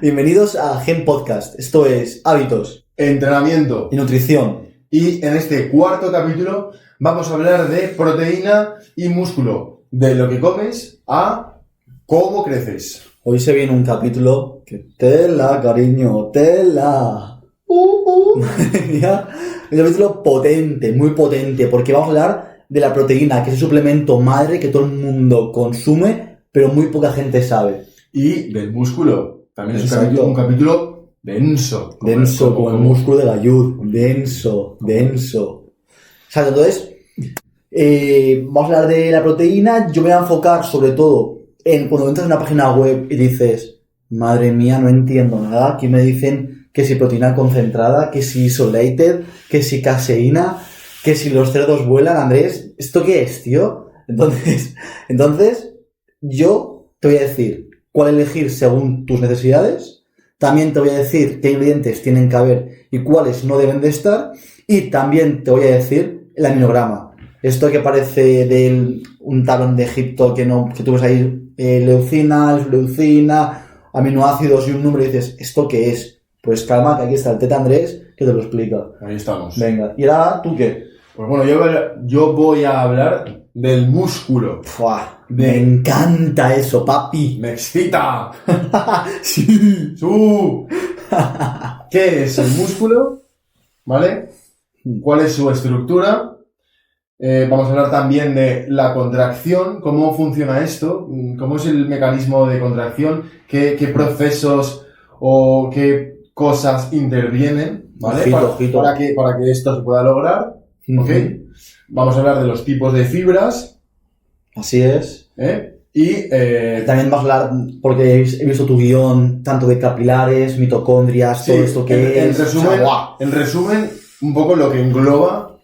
Bienvenidos a Gen Podcast. Esto es hábitos, entrenamiento y nutrición. Y en este cuarto capítulo vamos a hablar de proteína y músculo, de lo que comes a cómo creces. Hoy se viene un capítulo que tela, cariño, tela. Madre mía. Un capítulo potente, muy potente, porque vamos a hablar de la proteína, que es el suplemento madre que todo el mundo consume, pero muy poca gente sabe. Y del músculo. También es Exacto. un capítulo denso. Denso, como el músculo de Gallud. Denso. Exacto, entonces, vamos a hablar de la proteína. Yo me voy a enfocar sobre todo en cuando entras en una página web y dices, madre mía, no entiendo nada. Aquí me dicen que si proteína concentrada, que si isolated, que si caseína, que si los cerdos vuelan. Andrés, ¿esto qué es, tío? Entonces, yo te voy a decir cuál elegir según tus necesidades. También te voy a decir qué ingredientes tienen que haber y cuáles no deben de estar. Y también te voy a decir el aminograma. Esto que parece de un tablón de Egipto que tú ves ahí, leucina, aminoácidos y un número y dices, ¿esto qué es? Pues calma, que aquí está el teta Andrés que te lo explica. Ahí estamos. Venga, ¿y ahora tú qué? Pues bueno, yo voy a hablar del músculo. ¡Fua! Me encanta eso, papi. ¡Me excita! Sí. ¿Qué es el músculo? ¿Vale? ¿Cuál es su estructura? Vamos a hablar también de la contracción, cómo funciona esto, cómo es el mecanismo de contracción, qué procesos o qué cosas intervienen, ¿vale? Ojito. Para que esto se pueda lograr, ¿ok? Vamos a hablar de los tipos de fibras. Así es. Y también vas a hablar, porque he visto tu guión, tanto de capilares, mitocondrias, sí, todo esto que es. En resumen, un poco lo que engloba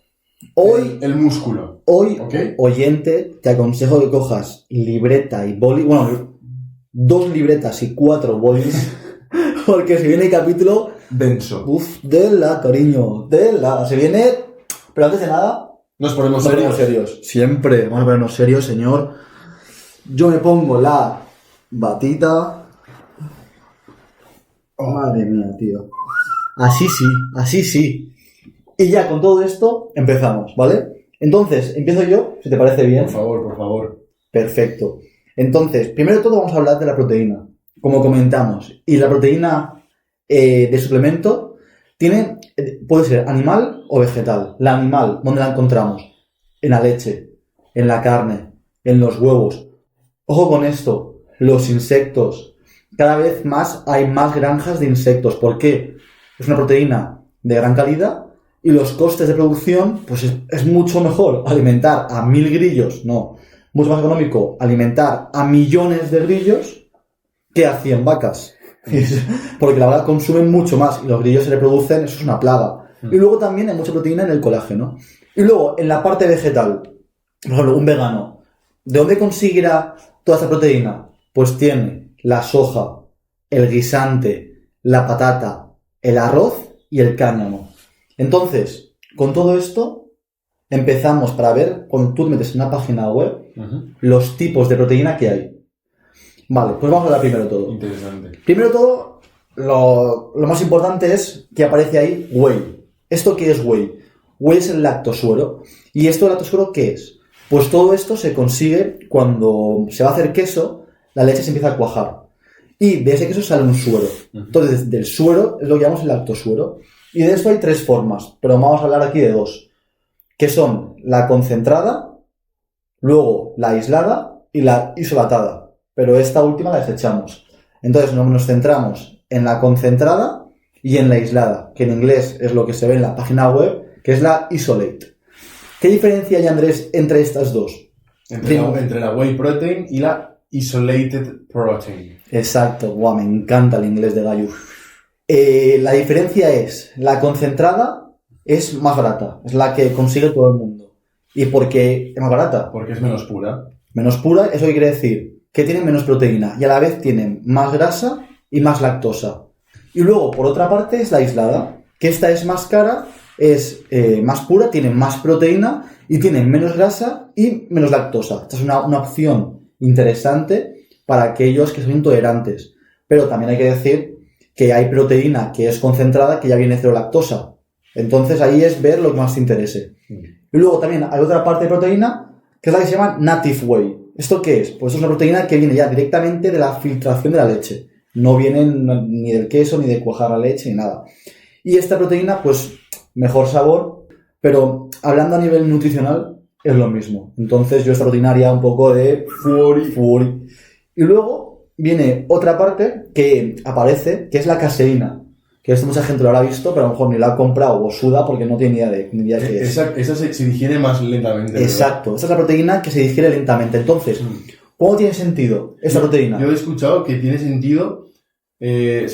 hoy el músculo. Hoy, ¿okay? Oyente, te aconsejo que cojas libreta y boli, bueno, 2 libretas y 4 bolis, porque se viene el capítulo denso. Cariño, se viene, pero antes de nada, nos ponemos serios. Siempre, vamos a ponernos serios, señor. Yo me pongo la batita. Oh, madre mía, tío. Así sí. Y ya con todo esto empezamos, ¿vale? Entonces, empiezo yo, si te parece bien. Por favor. Perfecto. Entonces, primero de todo vamos a hablar de la proteína, como comentamos. Y la proteína de suplemento puede ser animal o vegetal. La animal, ¿dónde la encontramos? En la leche, en la carne, en los huevos. Ojo con esto, los insectos. Cada vez más hay más granjas de insectos. ¿Por qué? Es una proteína de gran calidad y los costes de producción, pues es mucho mejor alimentar a 1000 grillos, mucho más económico alimentar a millones de grillos que a 100 vacas. Porque la vaca consume mucho más y los grillos se reproducen, eso es una plaga. Y luego también hay mucha proteína en el colágeno. Y luego, en la parte vegetal, por ejemplo, un vegano, ¿de dónde conseguirá toda esta proteína? Pues tiene la soja, el guisante, la patata, el arroz y el cáñamo. Entonces, con todo esto, empezamos para ver, cuando tú te metes en una página web, los tipos de proteína que hay. Vale, pues vamos a hablar primero de todo. Interesante. Primero de todo, lo más importante es que aparece ahí whey. ¿Esto qué es whey? Whey es el lactosuero. ¿Y esto del lactosuero qué es? Pues todo esto se consigue cuando se va a hacer queso, la leche se empieza a cuajar. Y de ese queso sale un suero. Entonces, del suero es lo que llamamos el lactosuero. Y de esto hay 3 formas, pero vamos a hablar aquí de 2. Que son la concentrada, luego la aislada y la isolatada. Pero esta última la desechamos. Entonces nos centramos en la concentrada y en la aislada, que en inglés es lo que se ve en la página web, que es la isolate. ¿Qué diferencia hay, Andrés, entre estas 2? Entre la whey protein y la isolated protein. Exacto, me encanta el inglés de Gallo. La diferencia es, la concentrada es más barata, es la que consigue todo el mundo. ¿Y por qué es más barata? Porque es menos pura. Menos pura, eso quiere decir que tienen menos proteína y a la vez tienen más grasa y más lactosa. Y luego, por otra parte, es la aislada, que esta es más cara, es más pura, tiene más proteína y tiene menos grasa y menos lactosa. Esta es una opción interesante para aquellos que son intolerantes. Pero también hay que decir que hay proteína que es concentrada que ya viene cero lactosa. Entonces ahí es ver lo que más te interese. Y luego también hay otra parte de proteína que es la que se llama Native Whey. ¿Esto qué es? Pues es una proteína que viene ya directamente de la filtración de la leche. No viene ni del queso, ni de cuajar la leche, ni nada. Y esta proteína, pues, mejor sabor, pero hablando a nivel nutricional, es lo mismo. Entonces yo esta proteína haría un poco de fuori. Y luego viene otra parte que aparece, que es la caseína. Que esto mucha gente lo habrá visto, pero a lo mejor ni la ha comprado o suda porque no tiene ni idea de qué es. Esa se digiere más lentamente. Exacto. Esta es la proteína que se digiere lentamente. Entonces, ¿cómo tiene sentido esta proteína? Yo he escuchado que tiene sentido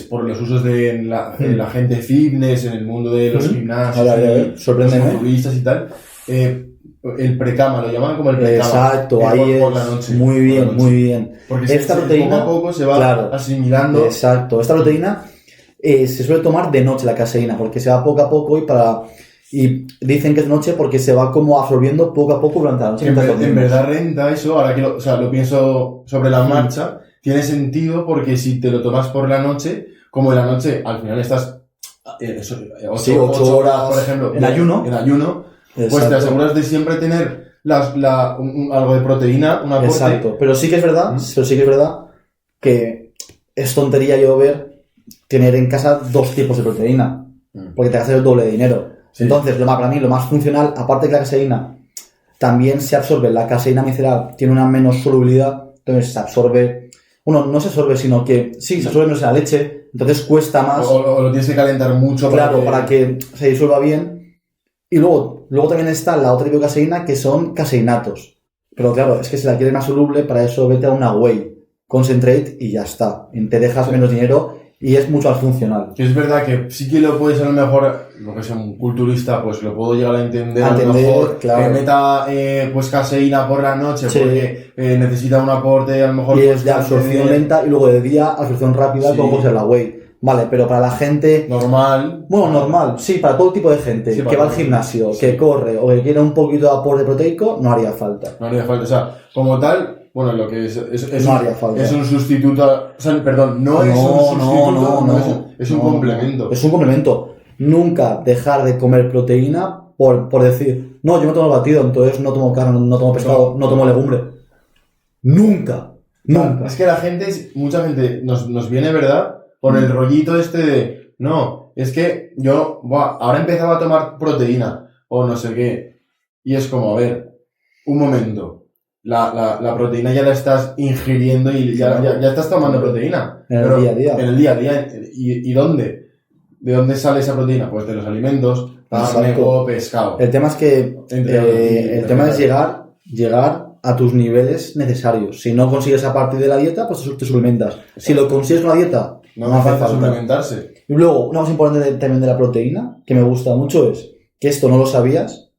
por los usos de la gente fitness, en el mundo de los gimnasios, los culturistas y tal. El precama, lo llaman como el precama. Exacto, ahí por es. La noche, muy bien. Porque esta proteína, poco a poco se va asimilando. Exacto. Esta proteína se suele tomar de noche, la caseína, porque se va poco a poco y dicen que es de noche porque se va como absorbiendo poco a poco durante la noche. En verdad renta eso, ahora que lo pienso sobre la marcha, tiene sentido porque si te lo tomas por la noche, como en la noche al final estás 8 horas, por ejemplo, en ayuno, pues te aseguras de siempre tener algo de proteína, un aporte. Exacto, pero sí que es verdad que es tontería tener en casa 2 tipos de proteína, porque te gastas el doble de dinero. Sí. Entonces, para mí, lo más funcional, aparte de que la caseína también se absorbe, la caseína micelar tiene una menos solubilidad, entonces se absorbe, no se absorbe, sino que sí, se absorbe menos en la leche, entonces cuesta más. O lo tienes que calentar mucho. Claro, para que se disuelva bien. Y luego también está la otra tipo de caseína, que son caseinatos. Pero claro, es que si la quieres más soluble, para eso vete a una whey concentrate y ya está. Te dejas menos dinero y es mucho más funcional. Es verdad que sí que lo puedes a lo mejor, lo que sea un culturista, pues lo puedo llegar a entender a lo mejor, claro. Que meta pues caseína por la noche, porque necesita un aporte a lo mejor. Y es de absorción lenta y luego de día absorción rápida, como puede ser la whey. Vale, pero para la gente... normal. Bueno, normal, sí, para todo tipo de gente que va al gimnasio, que corre o que quiere un poquito de aporte proteico, no haría falta. O sea, como tal... Bueno, lo que es no haría falta. Es un sustituto, o sea, perdón, no es un sustituto, es un complemento. Es un complemento. Nunca dejar de comer proteína por decir, no, yo no tomo batido, entonces no tomo carne, no tomo pescado, no tomo legumbre. Nunca. Es que mucha gente nos viene, ¿verdad? Con el rollito de, no, es que yo, ahora empezaba a tomar proteína, o no sé qué. Y es como, a ver, un momento. La proteína ya la estás ingiriendo y ya estás tomando proteína. En el día a día. En el día a día. ¿Y dónde? ¿De dónde sale esa proteína? Pues de los alimentos, carne o pescado. El tema es que el tema es llegar a tus niveles necesarios. Si no consigues a partir de la dieta, pues te suplementas. Exacto. Si lo consigues con la dieta, no hace falta suplementarse. Y luego, una cosa importante también de la proteína, que me gusta mucho, es que esto no lo sabías,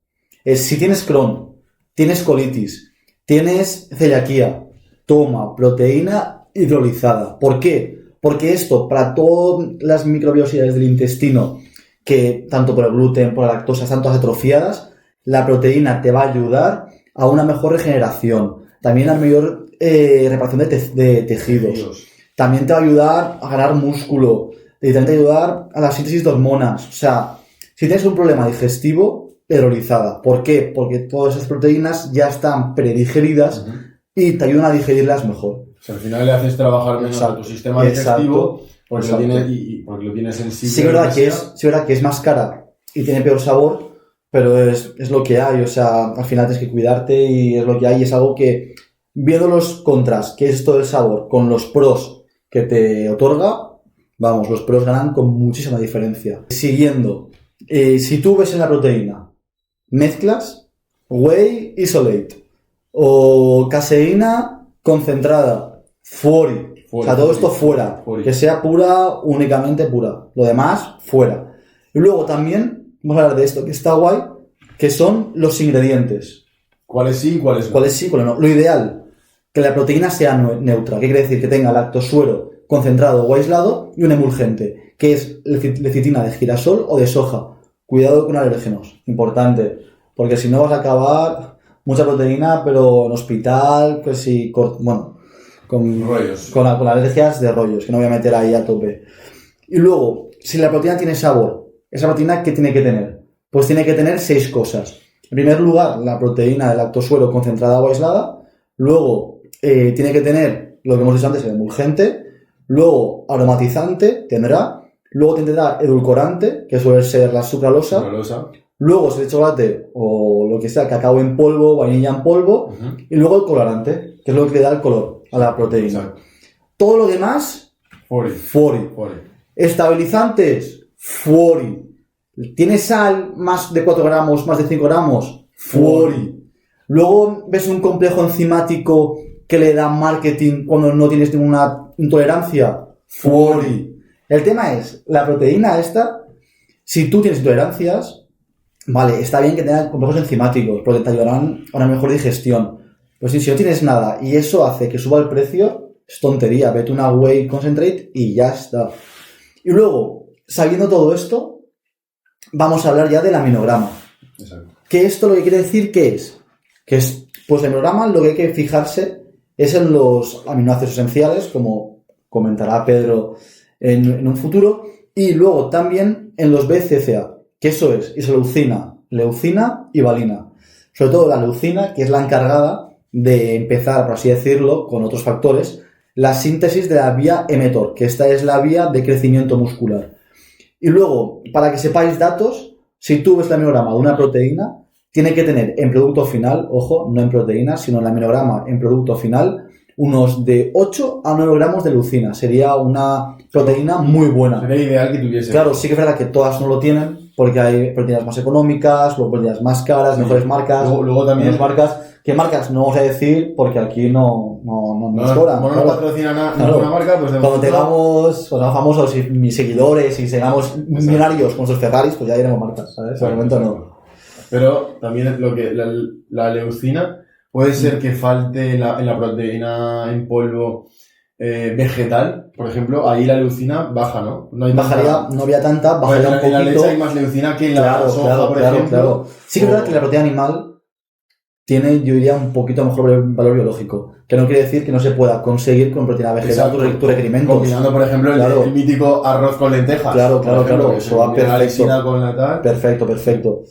es si tienes Crohn, tienes colitis, tienes celiaquía, toma proteína hidrolizada. ¿Por qué? Porque esto, para todas las microbiosidades del intestino, que tanto por el gluten, por la lactosa, están todas atrofiadas, la proteína te va a ayudar a una mejor regeneración, también a mayor reparación de tejidos. También te va a ayudar a ganar músculo, también te va a ayudar a la síntesis de hormonas. O sea, si tienes un problema digestivo, hidrolizada. ¿Por qué? Porque todas esas proteínas ya están predigeridas y te ayudan a digerirlas mejor. O sea, al final le haces trabajar menos a tu sistema digestivo porque lo tienes sensible. Sí, verdad que es más cara y tiene peor sabor, pero es lo que hay. O sea, al final tienes que cuidarte y es lo que hay. Y es algo que, viendo los contras, que es todo el sabor, con los pros que te otorga, vamos, los pros ganan con muchísima diferencia. Siguiendo, si tú ves en la proteína mezclas whey isolate o caseína concentrada, fuori, o sea, todo esto fuera, que sea pura, únicamente pura, lo demás fuera. Y luego también vamos a hablar de esto que está guay, que son los ingredientes. ¿Cuáles sí y cuáles no? ¿Cuáles sí y cuáles no? Lo ideal, que la proteína sea neutra. ¿Qué quiere decir? Que tenga lactosuero concentrado o aislado y un emulgente, que es lecitina de girasol o de soja. Cuidado con alérgenos, importante, porque si no vas a acabar mucha proteína, pero en hospital, pues sí, con rollos. Con alergias de rollos, que no voy a meter ahí a tope. Y luego, si la proteína tiene sabor, ¿esa proteína qué tiene que tener? Pues tiene que tener 6 cosas. En primer lugar, la proteína del lactosuero concentrada o aislada. Luego, tiene que tener, lo que hemos dicho antes, el emulgente. Luego, aromatizante, tendrá. Luego tendrá edulcorante, que suele ser la sucralosa. Luego, si es de chocolate o lo que sea, cacao en polvo, vainilla en polvo. Uh-huh. Y luego el colorante, que es lo que le da el color a la proteína. Exacto. Todo lo demás, Fori. Estabilizantes, Fori. ¿Tiene sal más de 4 gramos, más de 5 gramos? Fori. Luego ves un complejo enzimático que le da marketing cuando no tienes ninguna intolerancia. Fori. El tema es, la proteína esta, si tú tienes intolerancias, vale, está bien que tengan complejos enzimáticos porque te ayudarán a una mejor digestión. Pero si no tienes nada y eso hace que suba el precio, es tontería. Vete una whey concentrate y ya está. Y luego, sabiendo todo esto, vamos a hablar ya del aminograma. Exacto. Que esto lo que quiere decir, ¿qué es? Que es, pues el aminograma lo que hay que fijarse es en los aminoácidos esenciales, como comentará Pedro en un futuro, y luego también en los BCCA, que eso es isoleucina, leucina y valina. Sobre todo la leucina, que es la encargada de empezar, por así decirlo, con otros factores, la síntesis de la vía mTOR, que esta es la vía de crecimiento muscular. Y luego, para que sepáis datos, si tú ves el aminograma de una proteína, tiene que tener en producto final, ojo, no en proteína, sino en el aminograma en producto final, unos de 8 a 9 gramos de leucina. Sería una proteína muy buena. Sería ideal que tuviese. Claro, sí que es verdad que todas no lo tienen, porque hay proteínas más económicas, luego proteínas más caras, sí. Mejores marcas. Luego también. Menos marcas. ¿Qué marcas? No vamos a decir, porque aquí no nos cobran. No nos patrocina ninguna marca, pues... Cuando tengamos famosos y mis seguidores y seamos millonarios con sus Ferraris, pues ya diremos marcas, ¿sabes? De momento no. Pero también lo que la leucina puede ser que falte en la proteína en polvo vegetal, por ejemplo, ahí la leucina baja, ¿no? No había tanta, bajaría un poquito. En la leche hay más leucina que en la soja, por ejemplo. Claro. Sí que es verdad que la proteína animal tiene, yo diría, un poquito mejor valor biológico. Que no quiere decir que no se pueda conseguir con proteína vegetal tu requerimiento. Combinando, por ejemplo, el mítico arroz con lentejas. Claro. Eso va perfecto. La leucina con la tal. Perfecto.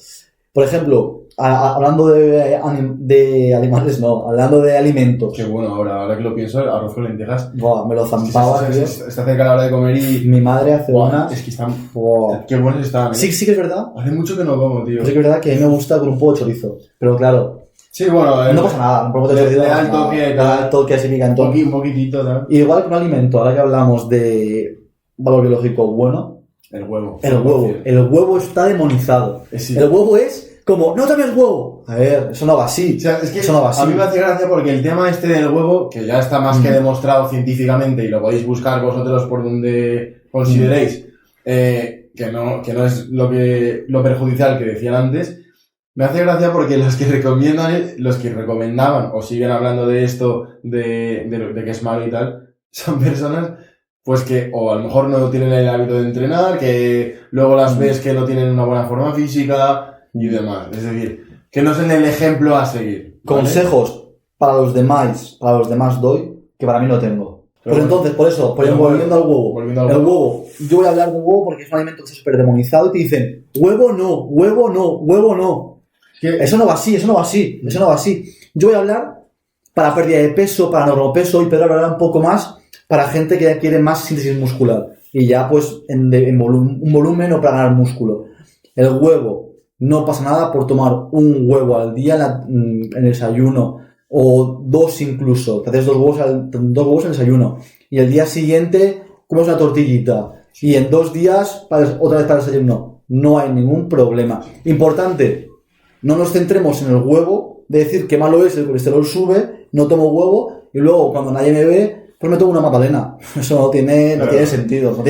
Por ejemplo, hablando de animales, no, hablando de alimentos. Qué bueno, ahora que lo pienso, el arroz con lentejas. Buah, me lo zampaba. Está cerca la hora de comer y... Mi madre hace unas... Es que están... Qué buenos están, ¿eh? Sí que es verdad. Hace mucho que no como, tío. Sí que es verdad que a mí me gusta con un poco de chorizo. Pero claro... Sí, bueno... no pasa nada. Un poco de chorizo. Le da el toque, así picante. Un poquitito, ¿no? Igual que un alimento, ahora que hablamos de valor biológico bueno... El huevo. El huevo está demonizado. Sí. El huevo es como, no tomes huevo. A ver, eso no va así. O sea, es que eso no va así. A mí me hace gracia porque el tema este del huevo, que ya está más que demostrado científicamente y lo podéis buscar vosotros por donde consideréis, que no es lo perjudicial que decían antes, me hace gracia porque los que recomendaban o siguen hablando de esto, de que es malo y tal, son personas pues que o a lo mejor no tienen el hábito de entrenar, que luego las ves que no tienen una buena forma física y demás. Es decir, que no son el ejemplo a seguir, ¿vale? Consejos para los demás doy, que para mí no tengo. Pues entonces, por eso, volviendo al huevo. El huevo. Yo voy a hablar del huevo porque es un alimento que está súper demonizado y te dicen, huevo no. Eso no va así. Yo voy a hablar para pérdida de peso, para normopeso, y Pedro hablará un poco más para gente que quiere más síntesis muscular y ya pues en un volumen o para ganar músculo. El huevo, no pasa nada por tomar un huevo al día en el desayuno o 2 incluso. Te haces 2 huevos en el desayuno y el día siguiente comes una tortillita y en 2 días otra vez para el desayuno. No hay ningún problema. Importante, no nos centremos en el huevo de decir que malo es, el colesterol sube, no tomo huevo y luego cuando nadie me ve pues me tomo una magdalena. Eso no tiene sentido. O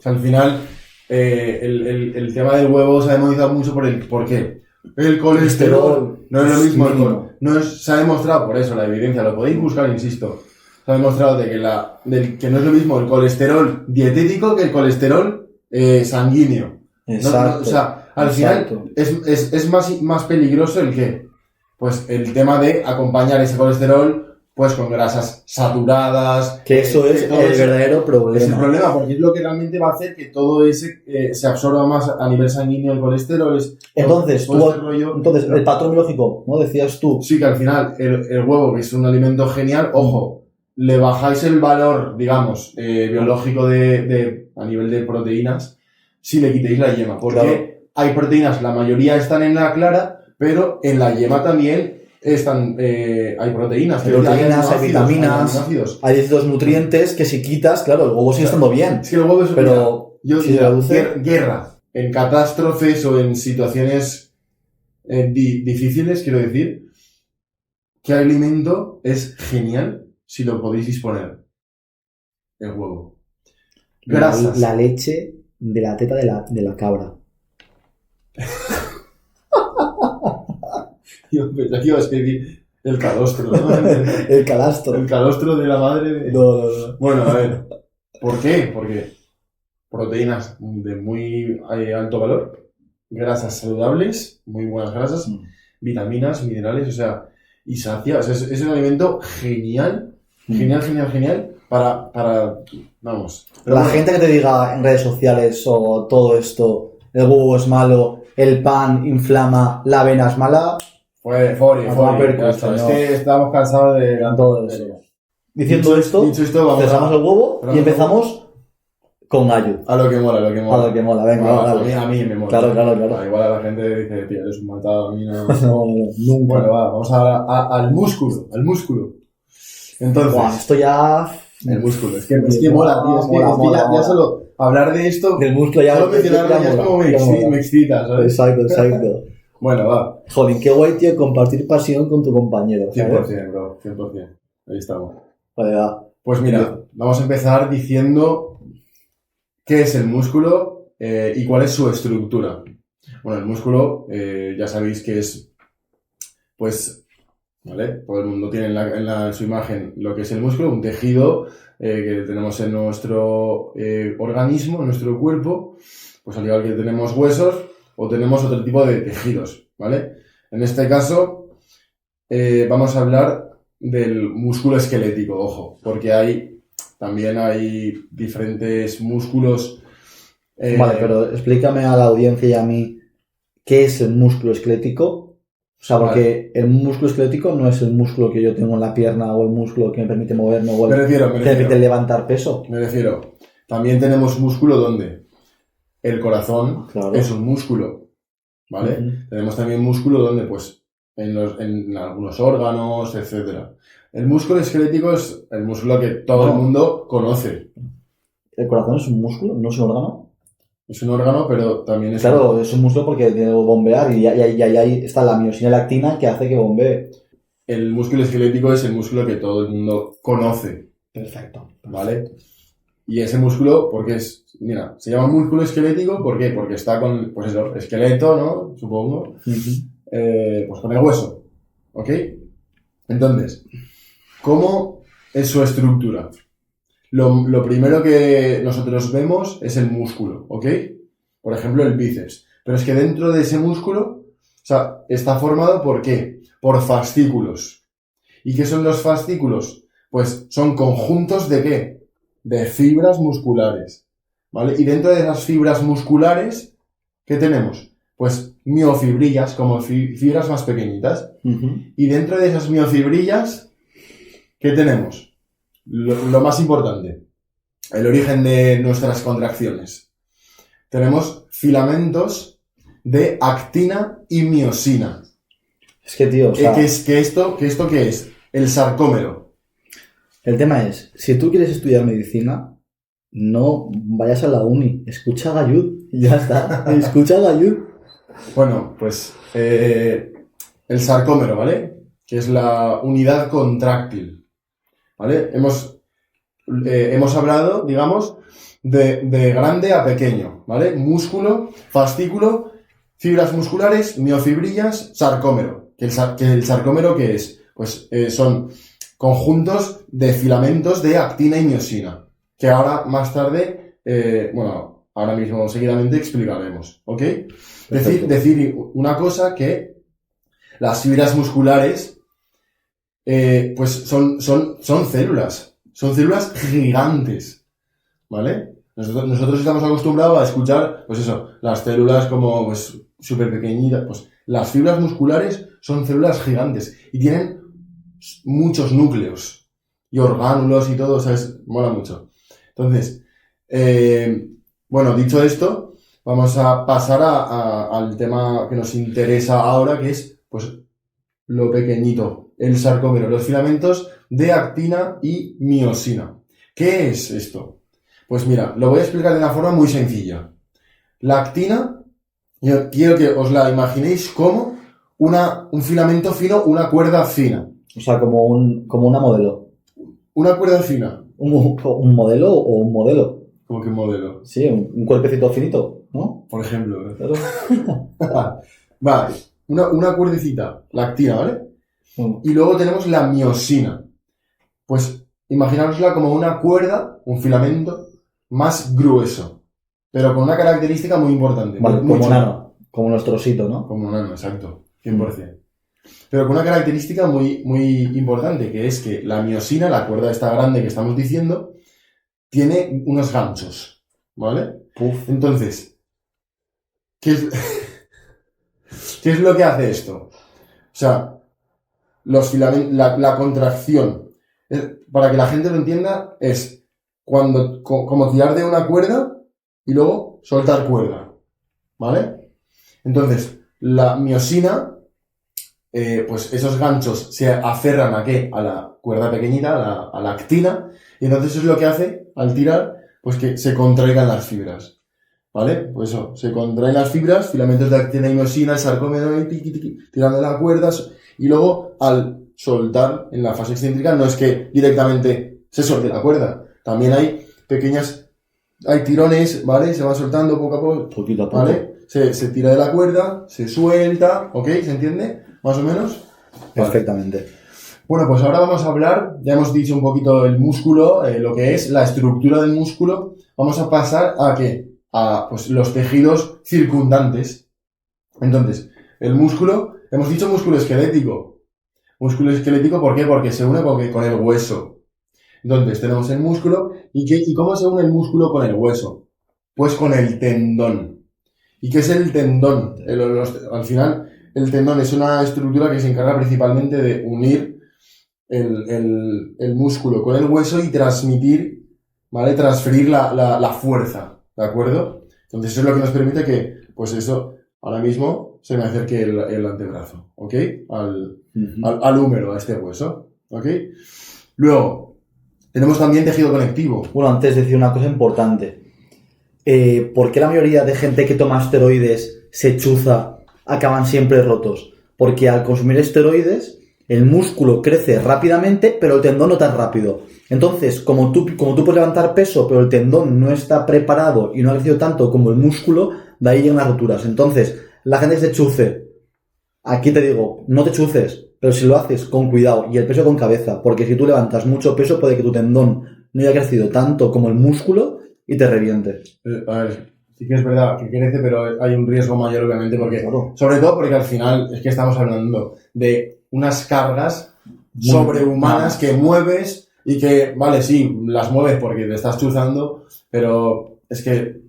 sea, al final, el tema del huevo se ha demonizado mucho por qué. El colesterol no es lo mismo. Se ha demostrado, por eso, la evidencia, lo podéis buscar, insisto. Se ha demostrado que no es lo mismo el colesterol dietético que el colesterol sanguíneo. Exacto. O sea, al final es más peligroso el qué. Pues el tema de acompañar ese colesterol pues con grasas saturadas. Que eso es todo el eso verdadero es el problema. problema, porque es lo que realmente va a hacer que todo ese se absorba más a nivel sanguíneo, el colesterol. Entonces, todo este rollo. entonces, el patrón biológico, ¿no? Decías tú. Sí, que al final el huevo, que es un alimento genial, ojo, le bajáis el valor, digamos, biológico a nivel de proteínas si le quitéis la yema. Porque Claro. hay proteínas, la mayoría están en la clara, pero en la yema también hay proteínas. Hay proteínas, hay aminoácidos, vitaminas, aminoácidos. hay distintos nutrientes que si quitas, claro, el huevo sigue estando bien. Es que el huevo es Pero si se reduce. guerra. En catástrofes o en situaciones difíciles, quiero decir, ¿qué alimento es genial si lo podéis disponer? El huevo. Grasas. La leche de la teta de la cabra. Yo pensaba que ibas a decir el calostro, ¿no? El calastro. El calostro de la madre de... No. Bueno, a ver. ¿Por qué? Porque proteínas de muy alto valor, grasas saludables, muy buenas grasas, vitaminas, minerales, o sea, y sacia. O sea, es un alimento genial, genial, para vamos. Pero La bueno, gente que te diga en redes sociales o todo esto, el huevo es malo, el pan inflama, la avena es mala, Fori, a tomar por ya culo, está. Es no. que estamos cansados de todo eso. Diciendo esto, dicho esto, vamos cerramos el huevo cerramos y el empezamos con gallo. a lo que mola, a lo que mola. A lo que mola, venga, Bueno, dale. a mí me mola. Claro. Igual a la gente dice, tío, eres un matado, a mí no. No, nunca. Bueno, vamos al músculo, Entonces, Buah, esto ya... el músculo, es que mola, tío, es que mola. ya solo hablar de esto, El músculo ya... solo mencionarlo ya es mola, como ya mola. me excita, ¿sabes? Exacto. Bueno, va, Jolín, qué guay, tío, compartir pasión con tu compañero. ¿sabes? 100%, bro, 100%, ahí estamos. Vale, va. Pues mira, vamos a empezar diciendo qué es el músculo y cuál es su estructura. Bueno, el músculo, ya sabéis que es, pues, ¿vale? Todo el mundo tiene en su imagen lo que es el músculo, un tejido que tenemos en nuestro organismo, en nuestro cuerpo, pues al igual que tenemos huesos o tenemos otro tipo de tejidos, ¿vale? En este caso, vamos a hablar del músculo esquelético, ojo, porque también hay diferentes músculos. Vale, pero explícame a la audiencia y a mí qué es el músculo esquelético. O sea, porque el músculo esquelético no es el músculo que yo tengo en la pierna o el músculo que me permite moverme o el que me permite levantar peso. Me refiero, también tenemos músculo donde el corazón es un músculo, ¿vale? Tenemos también músculo donde, pues, en algunos órganos, etcétera. El músculo esquelético es el músculo que todo el mundo conoce. ¿El corazón es un músculo? ¿No es un órgano? Es un órgano, pero también es Claro, es un músculo porque tiene que bombear y ahí está la miosina y lactina que hace que bombee. El músculo esquelético es el músculo que todo el mundo conoce. Perfecto. ¿Vale? Y ese músculo, porque mira, se llama músculo esquelético, ¿por qué? Porque está con, pues eso, esqueleto, ¿no? Supongo. Pues con el hueso. ¿Ok? Entonces, ¿cómo es su estructura? Lo primero que nosotros vemos es el músculo, ¿ok? Por ejemplo, el bíceps. Pero es que dentro de ese músculo, o sea, está formado ¿por qué? Por fascículos. ¿Y qué son los fascículos? Pues son conjuntos de ¿qué? De fibras musculares, ¿vale? Y dentro de esas fibras musculares, ¿qué tenemos? Pues miofibrillas, como fibras más pequeñitas. Y dentro de esas miofibrillas, ¿qué tenemos? Lo más importante, el origen de nuestras contracciones. Tenemos filamentos de actina y miosina. Es que, tío, o sea... ¿Esto qué es? El sarcómero. El tema es, si tú quieres estudiar medicina, no vayas a la uni, escucha a Gayud y ya está. Escucha a Gayud. Bueno, pues el sarcómero, ¿vale? Que es la unidad contráctil. ¿Vale? Hemos hablado, digamos, de grande a pequeño, ¿vale? Músculo, fascículo, fibras musculares, miofibrillas, sarcómero. ¿Que el sarcómero qué es? Pues son conjuntos de filamentos de actina y miosina, que ahora más tarde, ahora mismo seguidamente explicaremos, ¿ok? Decir una cosa, que las fibras musculares pues son células. Son células gigantes, ¿vale? Nosotros estamos acostumbrados a escuchar, pues eso, las células como, pues, súper pequeñitas. Pues las fibras musculares son células gigantes y tienen muchos núcleos y orgánulos y todo, ¿sabes? Mola mucho. Entonces, bueno, dicho esto, vamos a pasar al tema que nos interesa ahora, que es, pues, lo pequeñito, el sarcómero, los filamentos de actina y miosina. ¿Qué es esto? Pues mira, lo voy a explicar de una forma muy sencilla. La actina, yo quiero que os la imaginéis como un filamento fino, una cuerda fina. O sea, como una modelo. Una cuerda fina. ¿Un modelo o un modelo? ¿Cómo que un modelo? Sí, un cuerpecito finito, ¿no? Por ejemplo. ¿Eh? Claro. Vale, una cuerdecita, la actina, ¿vale? Y luego tenemos la miosina. Pues imaginárosla como una cuerda, un filamento, más grueso, pero con una característica muy importante. Vale, muy como chula. nano, como nuestro osito, ¿no? Como un nano, exacto, 100%. Pero con una característica muy, muy importante, que es que la miosina, la cuerda esta grande que estamos diciendo, tiene unos ganchos, ¿vale? Puf. Entonces, ¿qué es lo que hace esto? O sea, los filamentos, la contracción, para que la gente lo entienda, es cuando, como tirar de una cuerda y luego soltar cuerda, ¿vale? Entonces, la miosina, pues esos ganchos se aferran ¿a qué? A la cuerda pequeñita, a la actina, y entonces eso es lo que hace, al tirar, pues que se contraigan las fibras, ¿vale? Pues eso, se contraen las fibras, filamentos de actina y miosina, el sarcómero, y tirando las cuerdas, y luego al soltar en la fase excéntrica no es que directamente se suelte la cuerda, también hay tirones, ¿vale? Se va soltando poco a poco, Poquito a poco. ¿vale? Se tira de la cuerda, se suelta, ¿ok? ¿Se entiende? Más o menos. Perfectamente. Vale. Bueno, pues ahora vamos a hablar, ya hemos dicho un poquito el músculo, lo que es la estructura del músculo. Vamos a pasar a ¿qué? A pues, los tejidos circundantes. Entonces, el músculo, hemos dicho músculo esquelético. Músculo esquelético, ¿por qué? Porque se une con el hueso. Entonces, tenemos el músculo. ¿Y cómo se une el músculo con el hueso? Pues con el tendón. ¿Y qué es el tendón? Al final, el tendón es una estructura que se encarga principalmente de unir el músculo con el hueso y transmitir, ¿vale? Transferir la fuerza, ¿de acuerdo? Entonces eso es lo que nos permite que, pues eso, ahora mismo se me acerque el antebrazo, ¿ok? Al húmero, a este hueso, ¿ok? Luego, tenemos también tejido conectivo. Bueno, antes de decir una cosa importante. ¿Por qué la mayoría de gente que toma esteroides se chuza, acaban siempre rotos? Porque al consumir esteroides, el músculo crece rápidamente, pero el tendón no tan rápido. Entonces, como tú puedes levantar peso, pero el tendón no está preparado y no ha crecido tanto como el músculo, de ahí llegan las roturas. Entonces, la gente que se chuce, aquí te digo, no te chuces, pero si lo haces con cuidado y el peso con cabeza, porque si tú levantas mucho peso, puede que tu tendón no haya crecido tanto como el músculo y te reviente. A ver, sí que es verdad que crece, pero hay un riesgo mayor, obviamente, porque, Claro. sobre todo porque al final es que estamos hablando de unas cargas sobrehumanas que mueves y que, vale, sí, las mueves porque te estás chuzando, pero es que...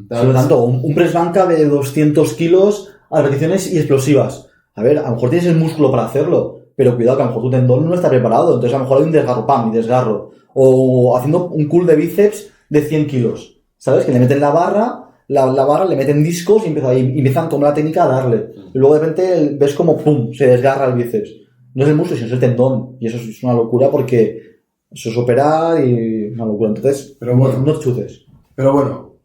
Por lo tanto, un press banca de 200 kilos a repeticiones y explosivas. A ver, a lo mejor tienes el músculo para hacerlo, pero cuidado que a lo mejor tu tendón no está preparado, entonces a lo mejor hay un desgarro, pam, y desgarro. O haciendo un curl de bíceps de 100 kilos, ¿sabes? Que le meten la barra, le meten discos y empiezan como la técnica a darle. Y luego de repente ves como pum, se desgarra el bíceps. No es el músculo, sino es el tendón. Y eso es una locura porque eso es operar y una locura. Entonces, pero bueno, no te chuces. Pero bueno,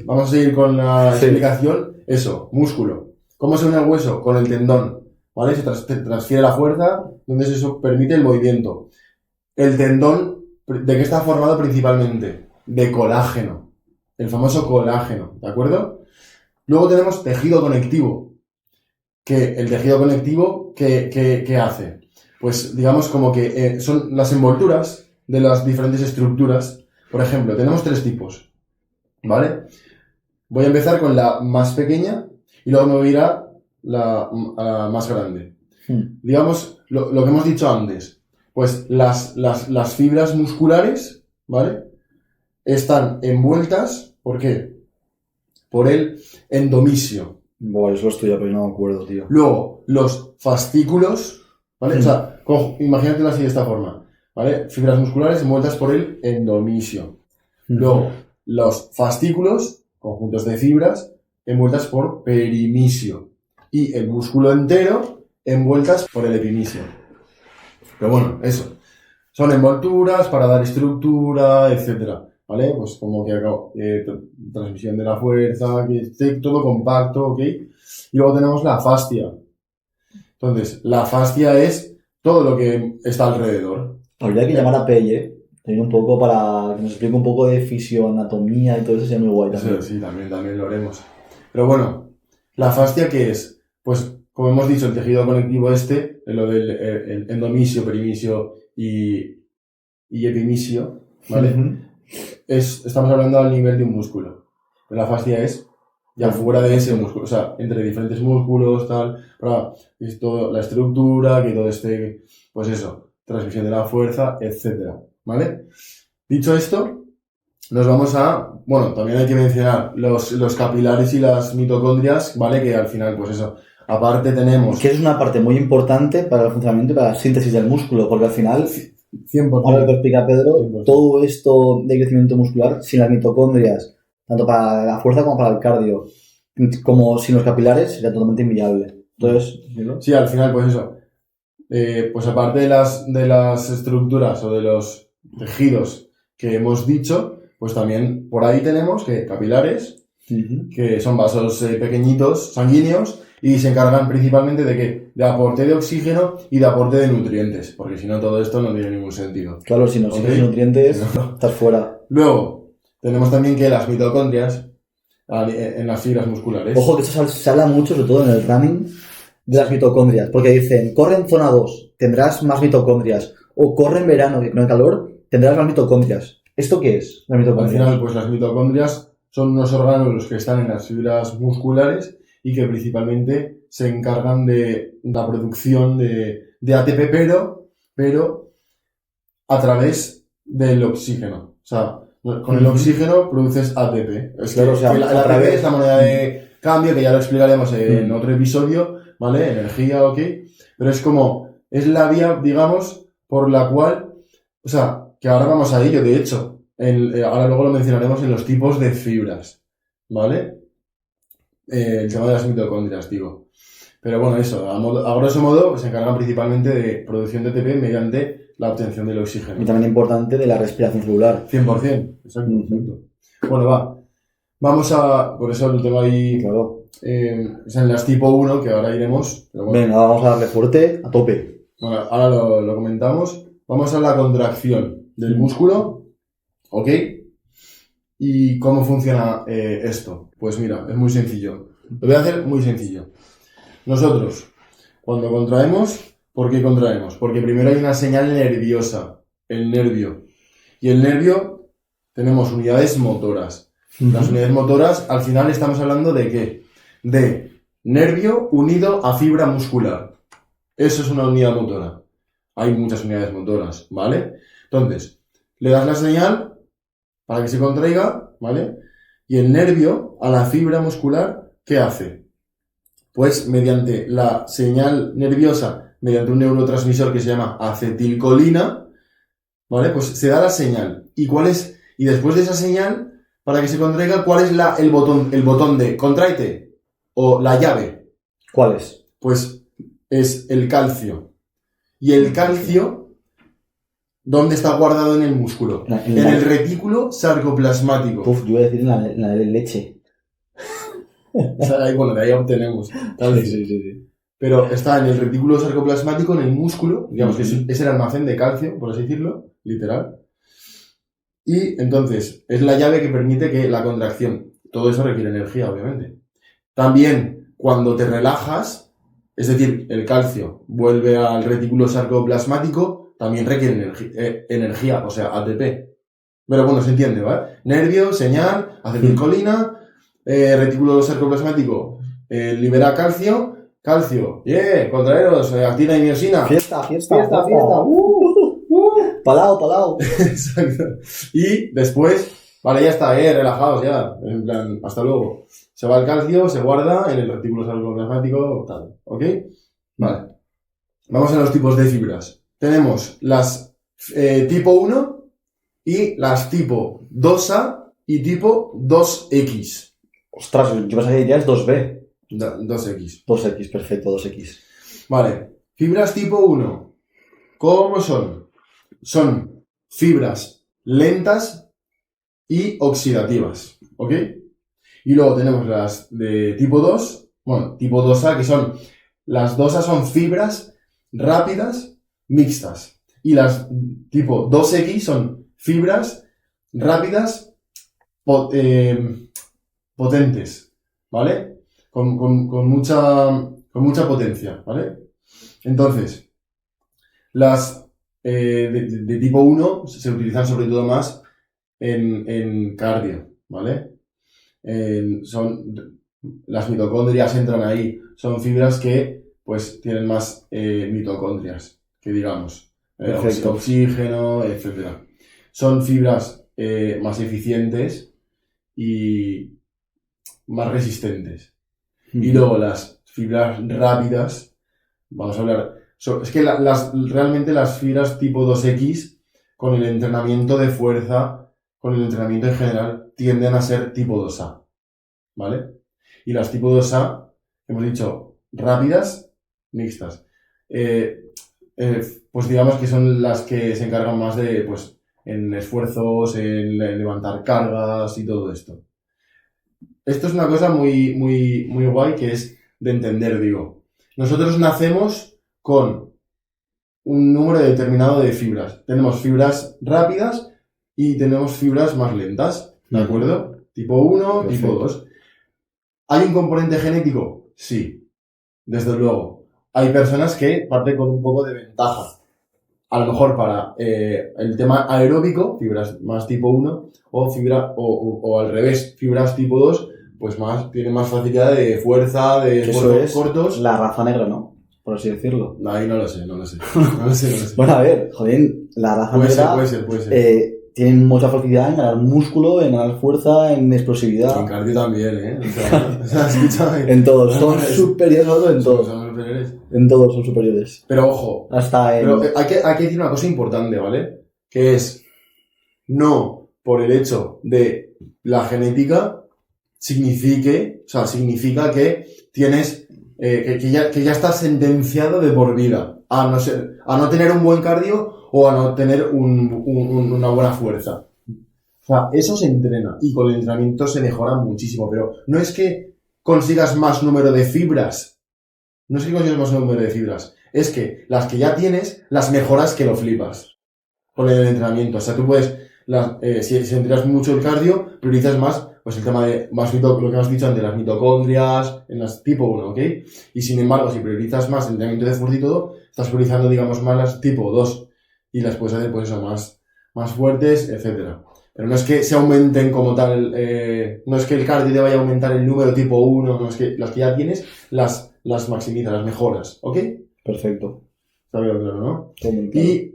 vamos a seguir con la explicación. Eso, músculo. ¿Cómo se une el hueso? Con el tendón, ¿vale? Se transfiere la fuerza, entonces eso permite el movimiento. El tendón, ¿de qué está formado principalmente? De colágeno. El famoso colágeno, ¿de acuerdo? Luego tenemos tejido conectivo. El tejido conectivo, ¿qué hace? Pues digamos como que son las envolturas de las diferentes estructuras. Por ejemplo, tenemos 3 tipos, ¿vale? Voy a empezar con la más pequeña y luego me voy a ir a la más grande. Digamos, lo que hemos dicho antes, pues las fibras musculares, ¿vale? Están envueltas, ¿por qué? Por el endomisio. Buah, eso lo estudié, pero no me acuerdo, tío. Luego, los fascículos, ¿vale? O sea, imagínatelo así de esta forma, ¿vale? Fibras musculares envueltas por el endomisio. Luego, los fascículos, conjuntos de fibras, envueltas por perimisio. Y el músculo entero, envueltas por el epimisio. Pero bueno, eso. Son envolturas para dar estructura, etcétera, ¿vale? Pues como que transmisión de la fuerza, que esté todo compacto, ¿ok? Y luego tenemos la fascia. Entonces, la fascia es todo lo que está alrededor. Habría que llamar a Pelle, también un poco para que nos explique un poco de fisioanatomía y todo eso, sería muy guay también. Sí, también lo haremos. Pero bueno, ¿la fascia qué es? Pues, como hemos dicho, el tejido conectivo lo del el endomisio, perimisio y epimisio, ¿vale? Estamos hablando al nivel de un músculo. Pero la fascia es ya fuera de ese músculo, o sea, entre diferentes músculos, tal, es toda la estructura, que todo esté, pues eso, transmisión de la fuerza, etcétera, ¿vale? Dicho esto, nos vamos bueno, también hay que mencionar los capilares y las mitocondrias, ¿vale? Que al final, pues eso, aparte tenemos... Que es una parte muy importante para el funcionamiento y para la síntesis del músculo, porque al final, 100%. ahora que explica Pedro, 100%. todo esto de crecimiento muscular, sin las mitocondrias, tanto para la fuerza como para el cardio, como sin los capilares, sería totalmente inviable. Entonces, ¿no? Sí, al final, pues eso. Pues aparte de las estructuras o de los tejidos que hemos dicho, pues también por ahí tenemos que capilares, que son vasos pequeñitos, sanguíneos, y se encargan principalmente de aporte de oxígeno y de aporte de nutrientes, porque si no todo esto no tiene ningún sentido. Claro, si no tienes nutrientes, estás fuera. Luego, tenemos también que las mitocondrias en las fibras musculares. Ojo que esto se habla mucho, sobre todo en el running, de las mitocondrias, porque dicen, corre en zona 2, tendrás más mitocondrias, o corre en verano, que con el calor tendrás más mitocondrias. ¿Esto qué es, la mitocondria? Al final, pues las mitocondrias son unos órganos que están en las fibras musculares y que principalmente se encargan de la producción de ATP, pero a través del oxígeno. O sea, con el oxígeno produces ATP. Es claro, o sea, el ATP es la moneda de cambio, que ya lo explicaremos en otro episodio, ¿vale? Energía, ok. Pero es la vía, digamos, por la cual, o sea, que ahora vamos a ello, de hecho. Ahora luego lo mencionaremos en los tipos de fibras, ¿vale? El tema de las mitocondrias, digo. Pero bueno, eso, a grosso modo, se encargan principalmente de producción de ATP mediante la obtención del oxígeno. Y también importante de la respiración celular. 100%, exacto. Bueno, vamos por eso lo tengo ahí, claro. Es en las tipo 1, que ahora iremos. Pero bueno. Venga, vamos a darle fuerte, a tope. Bueno, ahora lo comentamos. Vamos a la contracción del músculo, ¿ok? ¿Y cómo funciona esto? Pues mira, es muy sencillo. Lo voy a hacer muy sencillo. Nosotros, cuando contraemos, ¿por qué contraemos? Porque primero hay una señal nerviosa, el nervio. Y el nervio, tenemos unidades motoras. Las unidades motoras, al final estamos hablando de ¿qué? De nervio unido a fibra muscular. Eso es una unidad motora. Hay muchas unidades motoras, ¿vale? Entonces, le das la señal para que se contraiga, ¿vale? Y el nervio a la fibra muscular, ¿qué hace? Pues mediante la señal nerviosa, mediante un neurotransmisor que se llama acetilcolina, ¿vale? Pues se da la señal. Y después de esa señal, para que se contraiga, ¿cuál es el botón de contraite? O la llave. ¿Cuál es? Pues es el calcio. Y el calcio, ¿dónde está guardado en el músculo? En el retículo sarcoplasmático. Uf, yo iba a decir en la leche. Bueno, de ahí obtenemos. Sí. Pero está en el retículo sarcoplasmático, en el músculo, digamos que es el almacén de calcio, por así decirlo, literal. Y entonces, es la llave que permite que la contracción, todo eso requiere energía, obviamente. También, cuando te relajas, es decir, el calcio vuelve al retículo sarcoplasmático, también requiere energía, o sea, ATP. Pero bueno, se entiende, ¿vale? Nervio, señal, acetilcolina, retículo sarcoplasmático libera calcio calcio, contraeros, actina y miosina. Fiesta. Fiesta. Palao. Exacto. Y después, vale, ya está, relajados ya, en plan, hasta luego. Se va el calcio, se guarda en el retículo sarcoplasmático, tal, ¿ok? Vale. Vamos a los tipos de fibras. Tenemos las tipo 1 y las tipo 2A y tipo 2X. Ostras, yo pensaba que dirías 2B. 2X. 2X, perfecto, 2X. Vale. Fibras tipo 1. ¿Cómo son? Son fibras lentas y oxidativas, ¿ok? Y luego tenemos las de tipo 2, bueno, tipo 2A, que son, las 2A son fibras rápidas mixtas. Y las tipo 2X son fibras rápidas potentes, ¿vale? Con mucha potencia, ¿vale? Entonces, las de tipo 1 se utilizan sobre todo más en cardio, ¿vale? Las mitocondrias entran ahí. Son fibras que, pues, tienen más mitocondrias, que digamos. Oxígeno, etcétera. Son fibras más eficientes y más resistentes. Y luego las fibras rápidas, vamos a hablar... es que realmente las fibras tipo 2X, con el entrenamiento de fuerza, con el entrenamiento en general, tienden a ser tipo 2A, ¿vale? Y las tipo 2A, hemos dicho, rápidas, mixtas. Pues digamos que son las que se encargan más de, pues, en esfuerzos, en levantar cargas y todo esto. Esto es una cosa muy, muy, muy guay que es de entender, digo. Nosotros nacemos con un número determinado de fibras. Tenemos fibras rápidas y tenemos fibras más lentas, ¿de acuerdo? Tipo 1, Perfecto. tipo 2. ¿Hay un componente genético? Sí, desde luego. Hay personas que parten con un poco de ventaja. A lo mejor para el tema aeróbico, fibras más tipo 1, o al revés, fibras tipo 2, pues tienen más facilidad de fuerza, de esfuerzos cortos. La raza negra, ¿no? Por así decirlo. Ahí no lo sé. Bueno, a ver, joder, la raza negra Puede ser. tienen mucha facilidad en ganar músculo, en ganar fuerza, en explosividad. En cardio también, ¿eh? O sea, escúchame. En todos, son superiores a todos, en todos. Son superiores. En todos son superiores. Pero ojo, Hasta en... pero hay que decir una cosa importante, ¿vale? Que es, no por el hecho de la genética significa que tienes, que ya estás sentenciado de por vida a no tener un buen cardio o a no tener una buena fuerza. O sea, eso se entrena y con el entrenamiento se mejora muchísimo, pero no es que consigas más número de fibras. No es que consigas más número de fibras. Es que las que ya tienes, las mejoras que lo flipas con el entrenamiento. O sea, tú puedes, si entrenas mucho el cardio, priorizas más, pues el tema de lo que hemos dicho antes, las mitocondrias, en las tipo 1, ¿ok? Y sin embargo, si priorizas más el entrenamiento de fuerza y todo, estás priorizando, digamos, más las tipo 2. Y las puedes hacer, pues eso, más fuertes, etcétera. Pero no es que se aumenten como tal, no es que el cardio te vaya a aumentar el número tipo 1, no es que las que ya tienes, las maximizas, las mejoras, ¿ok? Perfecto. Está bien claro, ¿no? Todo muy claro. Y,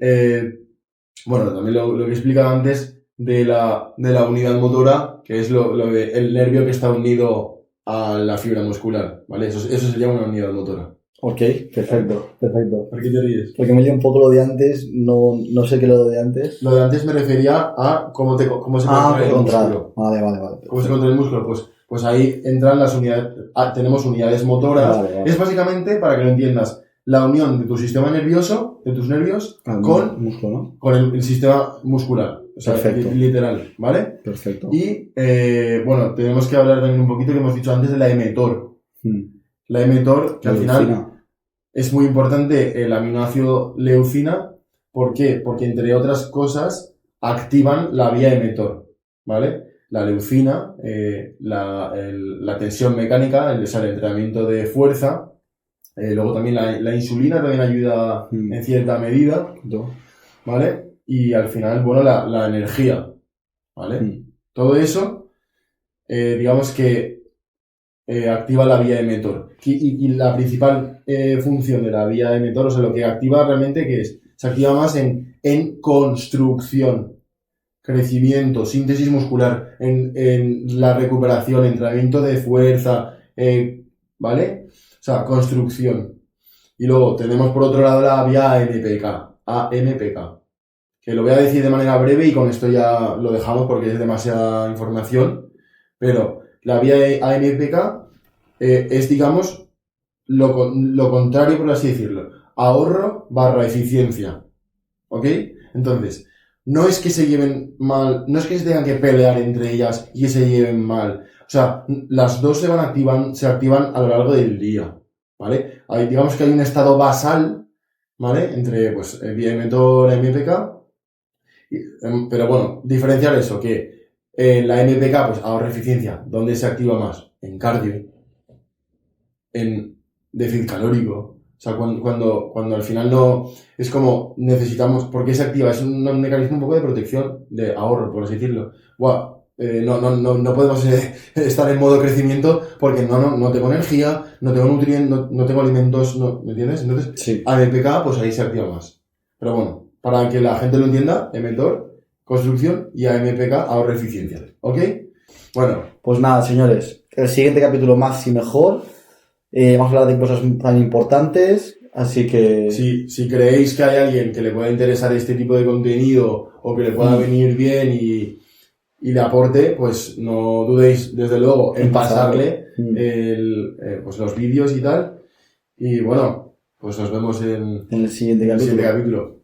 bueno, también lo que he explicado antes de la unidad motora, que es el nervio que está unido a la fibra muscular, ¿vale? Eso sería una unidad motora. Ok, perfecto. ¿Por qué te ríes? Porque me lío un poco lo de antes, no sé qué es lo de antes. Lo de antes me refería a cómo se controla el músculo. Vale. ¿Cómo se controla el músculo? Pues ahí entran las unidades, tenemos unidades motoras. Vale. Es básicamente, para que lo entiendas, la unión de tu sistema nervioso, de tus nervios, con músculo, ¿no? Con el sistema muscular. O sea, Perfecto. Literal, ¿vale? Perfecto. Y, bueno, tenemos que hablar también un poquito que hemos dicho antes de la mTOR. La mTOR, que al final es muy importante el aminoácido leucina. ¿Por qué? Porque, entre otras cosas, activan la vía mTOR, ¿vale? La leucina, la tensión mecánica, el entrenamiento de fuerza. Luego también la insulina también ayuda en cierta medida, ¿vale? Y al final, bueno, la energía, ¿vale? Todo eso, digamos que activa la vía emetor. Y la principal función de la vía emetor, o sea, lo que activa realmente, ¿qué es? Se activa más en construcción, crecimiento, síntesis muscular, en la recuperación, entrenamiento de fuerza, ¿vale? O sea, construcción. Y luego tenemos por otro lado la vía AMPK, que lo voy a decir de manera breve y con esto ya lo dejamos porque es demasiada información, pero la vía AMPK es, digamos, lo contrario, por así decirlo, ahorro / eficiencia, ¿ok? Entonces, no es que se lleven mal, no es que se tengan que pelear entre ellas y que se lleven mal, o sea, las dos se activan a lo largo del día, ¿vale? Digamos que hay un estado basal, ¿vale? Entre, pues, vía emetor y MPK. Pero bueno, diferenciar eso, que la MPK, pues ahorra eficiencia. ¿Dónde se activa más? En cardio, en déficit calórico. O sea, cuando al final no, es como necesitamos, ¿por qué se activa? Es un mecanismo un poco de protección, de ahorro, por así decirlo. No podemos estar en modo crecimiento porque no tengo energía, no tengo nutrientes, no tengo alimentos, ¿me entiendes? Entonces, Sí. AMPK, pues ahí se activa más. Pero bueno, para que la gente lo entienda, emetor, construcción, y AMPK, ahorro eficiencia. ¿Ok? Bueno. Pues nada, señores. El siguiente capítulo más y mejor. Vamos a hablar de cosas tan importantes. Así que... Si creéis que hay alguien que le pueda interesar este tipo de contenido o que le pueda venir bien y le aporte, pues no dudéis, desde luego, en pasarle pues los vídeos y tal. Y bueno, pues nos vemos en el siguiente capítulo. el siguiente capítulo.